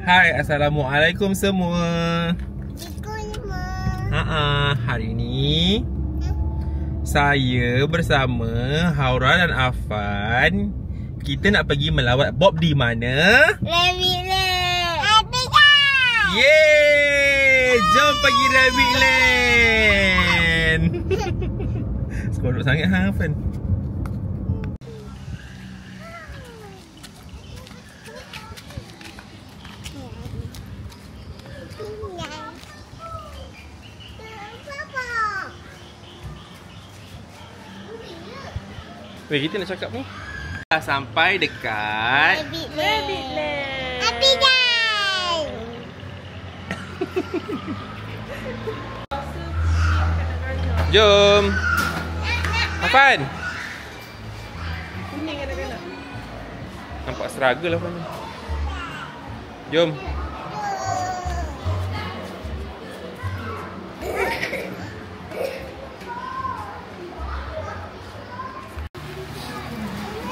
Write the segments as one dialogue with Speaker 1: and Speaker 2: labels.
Speaker 1: Hai, Assalamualaikum semua. Hari ni saya bersama Haura dan Afan. Kita nak pergi melawat Bob di mana?
Speaker 2: Rabbit Land. Happy Land.
Speaker 1: Yeay! Jom pergi Rabbit Land. Seronok sangat Afan. Weh, kita nak cakap ni. Dah sampai dekat
Speaker 2: Rabbit Land. Happy Land.
Speaker 1: Jom. Afan.
Speaker 3: Kuning kadang-kadang.
Speaker 1: Nampak struggle Afan. Jom.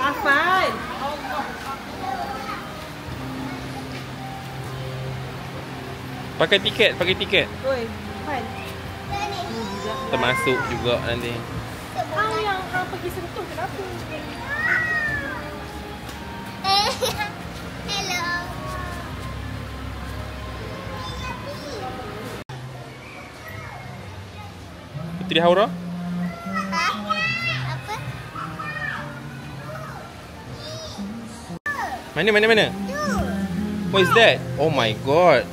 Speaker 3: Afan.
Speaker 1: Pakai tiket, pakai tiket.
Speaker 3: Oi, Afan.
Speaker 1: Termasuk juga nanti.
Speaker 3: Kau yang pergi sentuh kenapa?
Speaker 2: Hello.
Speaker 1: Puteri Haura.
Speaker 2: Apa?
Speaker 1: Mana? What is that? Oh my god.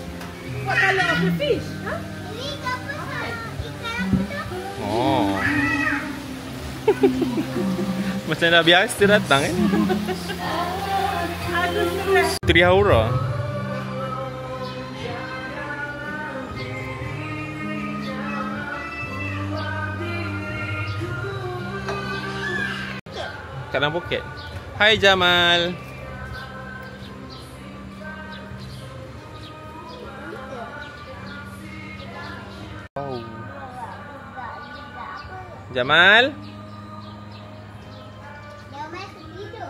Speaker 3: What colour of the fish? Ha?
Speaker 2: Ini apa? Ikan apa tu?
Speaker 1: Oh. Macam dah biasa datang kan?
Speaker 3: Aduh, stres.
Speaker 1: Puteri Haura. Kat dalam poket. Hai Jamal. Oh. Jamal?
Speaker 2: Jamal tertidur.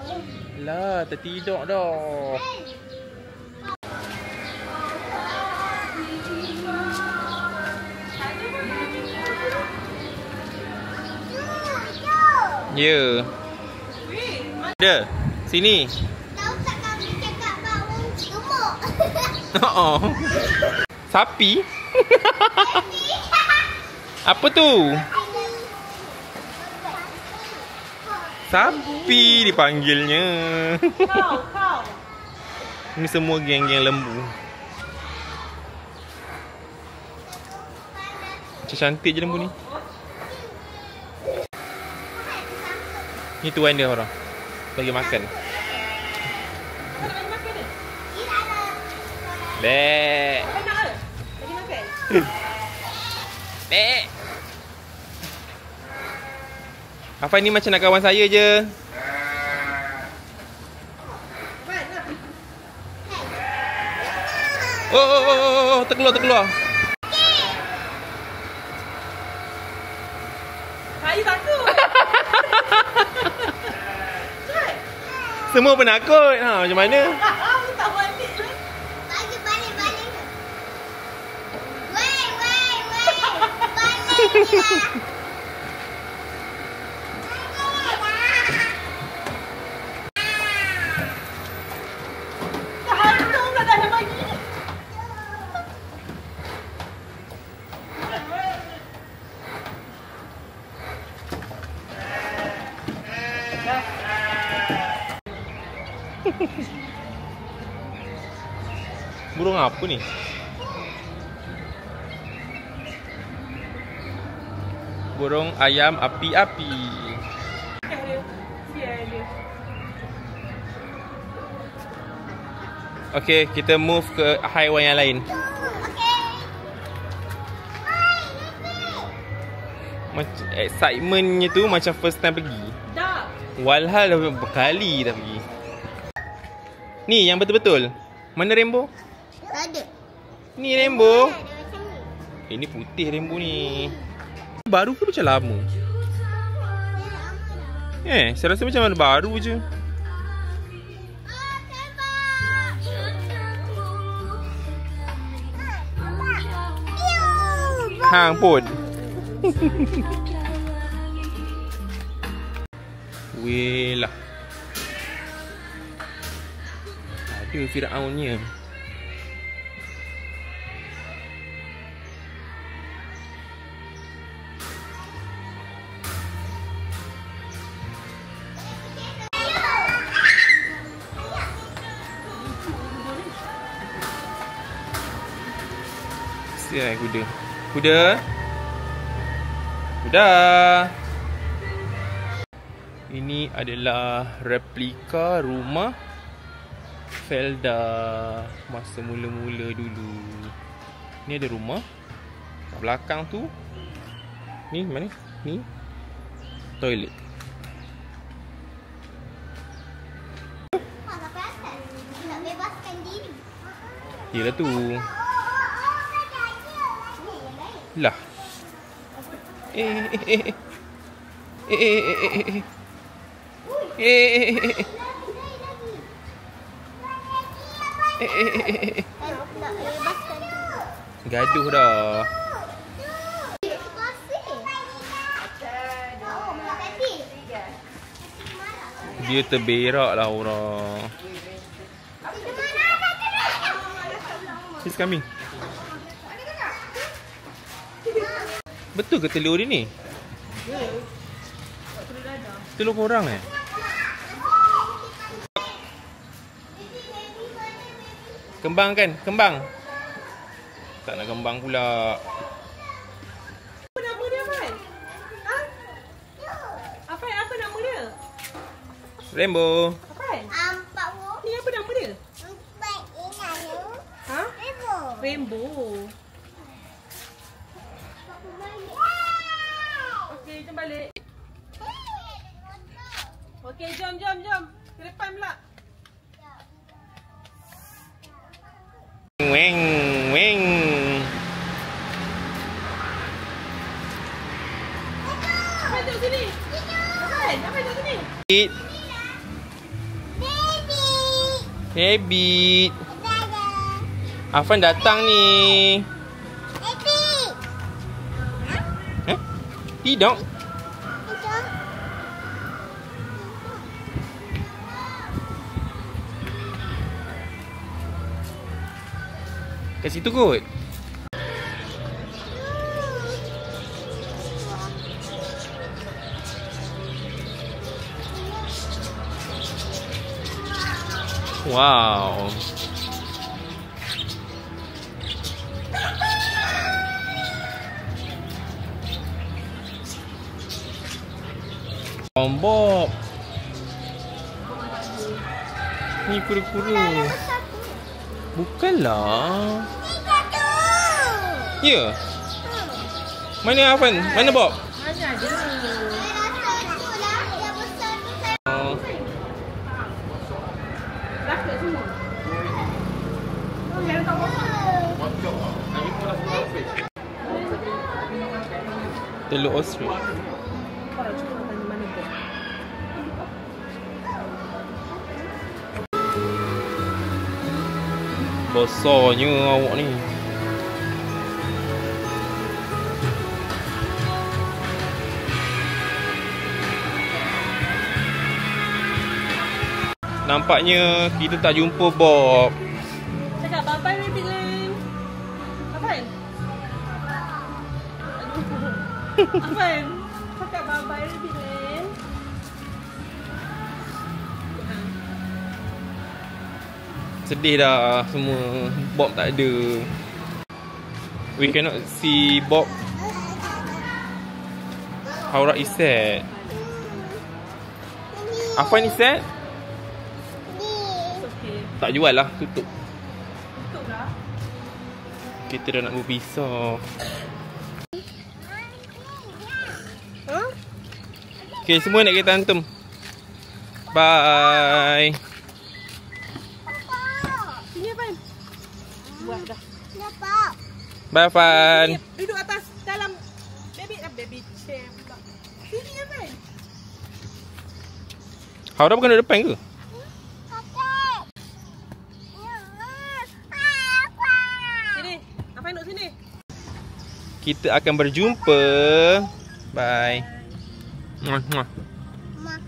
Speaker 1: Lah, tertidur dah. Ya. Ada. Sini.
Speaker 2: Tahu tak kami cakap bau gemuk?
Speaker 1: Oh. Sapi? Apa tu? Sapi dipanggilnya.
Speaker 3: Kau.
Speaker 1: Ini semua geng-geng lembu. Macam cantik je lembu ni. Ni tuan dia orang. Bagi makan.
Speaker 3: Bagi makan dia?
Speaker 1: Bek.
Speaker 3: Afan nak ke? Bagi makan?
Speaker 1: Bek. Afan ni macam nak kawan saya je.
Speaker 3: Afan, nak?
Speaker 1: Oh, terkeluar.
Speaker 3: Saya takut.
Speaker 1: Semua penakut. Ha, macam mana?
Speaker 3: Aku tak balik.
Speaker 2: Bagi balik. Wei. Balik.
Speaker 3: Tak hantung tak dah bagi.
Speaker 1: Burung apa ni? Burung ayam api-api. Okay, kita move ke haiwan yang lain. Macam excitementnya tu macam first time pergi.
Speaker 3: Dah.
Speaker 1: Walhal dah berkali dah pergi. Ni yang betul-betul. Mana rainbow?
Speaker 2: Ada.
Speaker 1: Ni rainbow.
Speaker 2: Ada macam ni.
Speaker 1: Ini putih rainbow ni. Baru ke macam lama? Saya rasa macam mana baru je. Hang pun. Weh lah. Ada Firaunnya. Sial kuda. Kuda. Kuda. Ini adalah replika rumah Felda masa mula-mula dulu. Ni ada rumah. Kat belakang tu. Ni mana? Ni toilet.
Speaker 2: Nak bebaskan diri.
Speaker 1: Yelah tu. Lah.
Speaker 2: Nak bebaskan diri.
Speaker 1: Gaduh dah. Dia terberak lah orang. He's coming. Betul ke telur dia ni? Telur korang eh? Kembang kan? Kembang. Tak nak kembang pula.
Speaker 3: Apa nama dia, Afan? Ha? Afan, apa nama dia?
Speaker 1: Rainbow.
Speaker 3: Afan,
Speaker 2: Ampak wo.
Speaker 3: ni apa nama dia?
Speaker 2: Empat ingat.
Speaker 3: Ha?
Speaker 2: Ibu.
Speaker 3: Rainbow. Okey, jom balik. Okey, jom. Ke depan pula.
Speaker 1: Weng, weng.
Speaker 3: Afan, duduk sini. Afan, duduk sini.
Speaker 1: Rabbit.
Speaker 2: Baby.
Speaker 1: Rabbit. Afan datang ni.
Speaker 2: Baby.
Speaker 1: Eh? Tidak. Kat situ kot. Wow. Bob. Ni kura-kura. Bukanlah. Ya. Mana Afan? Mana Bob?
Speaker 3: Mana ada?
Speaker 1: Oh.
Speaker 3: Dah ke semua? Oh, yang tak bosan.
Speaker 1: Telur ostrich.
Speaker 3: Kalau cuba tanya mana tu?
Speaker 1: Besarnya awak ni. Nampaknya kita tak jumpa Bob.
Speaker 3: Cakap bye-bye Rabbit Land. Afan? Afan? Cakap bye-bye Rabbit Land.
Speaker 1: Sedih dah semua. Bob tak ada. We cannot see Bob. Haura is sad. Afan is sad?
Speaker 3: It's okay.
Speaker 1: Tak jual lah, tutup.
Speaker 3: Tutup dah.
Speaker 1: Kita dah nak berpisah.
Speaker 3: Huh?
Speaker 1: Okay, semua nak kita hantum. Bye.
Speaker 3: Sini Afan. Buat dah.
Speaker 2: Nampak.
Speaker 1: Bye Afan.
Speaker 3: Duduk atas dalam baby chair pula. Sini Afan.
Speaker 1: Haura bukan duduk depan ke? Sini.
Speaker 3: Sini. Afan duduk sini.
Speaker 1: Kita akan berjumpa. Bye. Muah, muah.
Speaker 2: Mak.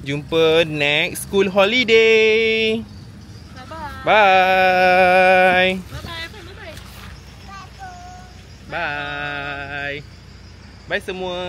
Speaker 1: Jumpa next school holiday.
Speaker 3: Bye-bye.
Speaker 1: Bye.
Speaker 3: Bye-bye. Bye-bye.
Speaker 2: Bye.
Speaker 1: Bye. Bye semua.